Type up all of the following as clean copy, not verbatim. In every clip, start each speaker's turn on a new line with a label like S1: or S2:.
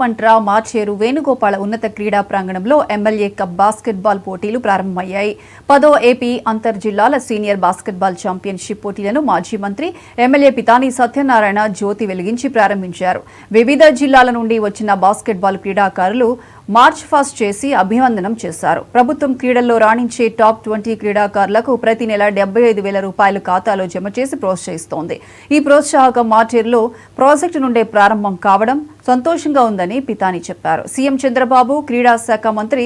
S1: పంట్రా మార్చేరు వేణుగోపాల ఉన్నత క్రీడా ప్రాంగణంలో ఎమ్మెల్యే కప్ బాస్కెట్బాల్ పోటీలు ప్రారంభమయ్యాయి. 10వ ఏపీ అంతర్ జిల్లాల సీనియర్ బాస్కెట్బాల్ ఛాంపియన్షిప్ పోటీలను మాజీ మంత్రి ఎమ్మెల్యే పితాని సత్యనారాయణ జ్యోతి వెలిగించి ప్రారంభించారు. వివిధ జిల్లాల నుండి వచ్చిన బాస్కెట్బాల్ క్రీడాకారులు మార్చ్ ఫాస్ట్ చేసి అభివందనం చేశారు. ప్రభుత్వం క్రీడల్లో రాణించే టాప్ 20 క్రీడాకారులకు ప్రతి నెల 75,000 రూపాయలు ఖాతాలో జమ చేసి ప్రోత్సహిస్తోంది. ఈ ప్రోత్సాహకం మార్చేరులో ప్రాజెక్టు నుండే ప్రారంభం కావడం సంతోషంగా ఉందని పితాని చెప్పారు. సీఎం చంద్రబాబు, క్రీడా శాఖ మంత్రి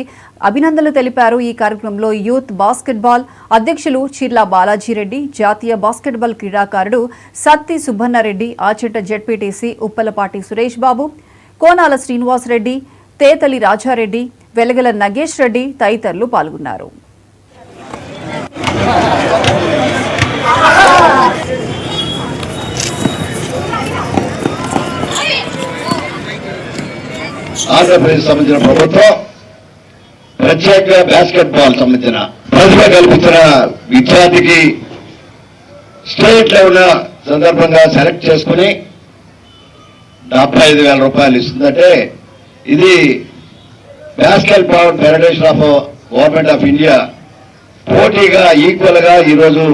S1: అభినందనలు తెలిపారు. ఈ కార్యక్రమంలో యూత్ బాస్కెట్బాల్ అధ్యక్షులు చిర్లా బాలాజీరెడ్డి, జాతీయ బాస్కెట్బాల్ క్రీడాకారుడు సత్తి సుబ్బన్నరెడ్డి, ఆచంట జెడ్పీటీసీ ఉప్పలపాటి సురేష్ బాబు, కోనాల శ్రీనివాసరెడ్డి, తేతలి రాజారెడ్డి, వెలగల నగేష్ రెడ్డి తదితరులు పాల్గొన్నారు.
S2: ఆంధ్రప్రదేశ్ సంబంధించిన ప్రభుత్వం ప్రత్యేక బాస్కెట్బాల్ సంబంధించిన ప్రతిభ కల్పించిన విద్యార్థికి స్టేట్ లెవెల్ సందర్భంగా సెలెక్ట్ చేసుకుని 75,000 రూపాయలు ఇస్తుందంటే ఇది basketball federation of government of India పోటీగా ఈక్వల్ గా ఈరోజు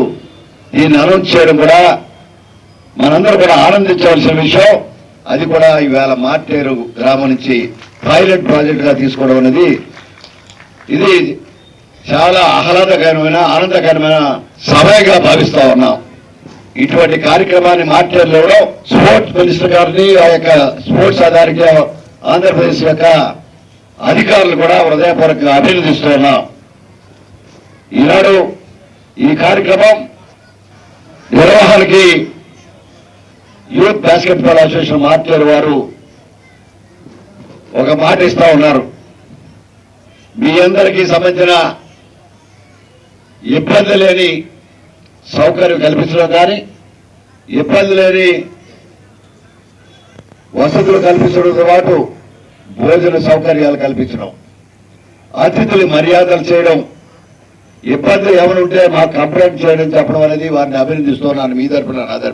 S2: దీన్ని అనౌన్స్ చేయడం కూడా మనందరూ కూడా ఆనందించవలసిన విషయం. అది కూడా ఈవేళ మార్టేరు గ్రామం నుంచి పైలట్ ప్రాజెక్ట్ గా తీసుకోవడం అనేది ఇది చాలా ఆనందకరమైన సమయంగా భావిస్తా ఉన్నాం. ఇటువంటి కార్యక్రమాన్ని మార్టేరులో స్పోర్ట్స్ మినిస్టర్ గారిని, ఆ యొక్క స్పోర్ట్స్ అథారిటీ ఆంధ్రప్రదేశ్ యొక్క అధికారులు కూడా హృదయపూర్వకంగా అభినందిస్తూ ఉన్నాం. ఈనాడు ఈ కార్యక్రమం నిర్వహణకి యూత్ బాస్కెట్బాల్ అసోసియేషన్ మార్టేరు వారు ఒక మాట ఇస్తా ఉన్నారు. మీ అందరికీ సంబంధించిన ఇబ్బంది లేని సౌకర్యం కల్పించడం కానీ, ఇబ్బంది లేని వసతులు కల్పించడంతో పాటు భోజన సౌకర్యాలు కల్పించడం, అతిథులు మర్యాదలు చేయడం, ఇబ్బందులు ఎవరుంటే మాకు కంప్లైంట్ చేయడం చెప్పడం అనేది వారిని అభినందిస్తున్నాను మీ తరపున నా తరపున.